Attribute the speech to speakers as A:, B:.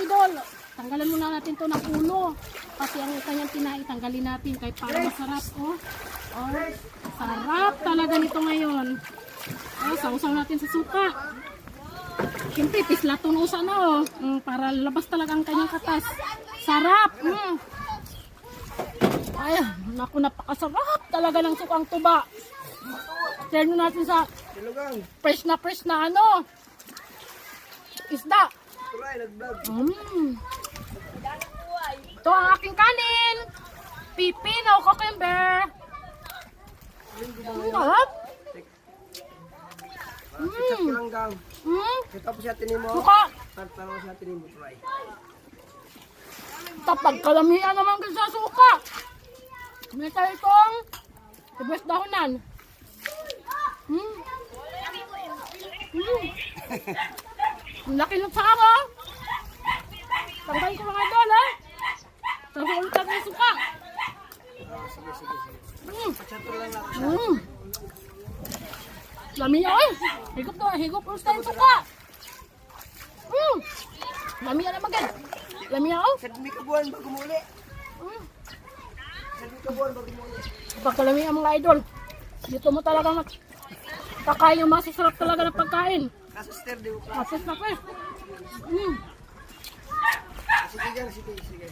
A: idol. Tanggalan muna natin to ng ulo. Kasi ang kanyang tinahi, tanggalin natin kahit para masarap. Oh, sarap talaga nito ngayon. Sausaw natin sa suka. Siyempre, pislatunusa na oh. Para labas talaga ang kanyang katas. Sarap! Ay, naku, napakasarap talaga ng sukang tuba. Turn natin sa fresh na ano. Isda. Ito ang aking kanin. Pipino, cucumber. Sarap.
B: Kita po siya tinimo.
A: Suka.
B: Tanong siya tinimo, try.
A: Kapag kalamihan naman sa suka. May tayo itong ibas dahonan. Ang laki ng sara. Tanggal ko mga idol ha. Tapos ulit natin yung suka. Lamiya oy. Higop ulit tayo yung suka. Lamiya na magand. Lamiya oh.
B: Sadmi ka buwan bago muli. Sadmi ka buwan bago muli.
A: Pagkalamihan mga idol. Dito mo talaga kakain yung masasarap talaga na pagkain.
B: Kasuster, di mo pa.
A: Kapit na pa.
B: Sige dyan, sige.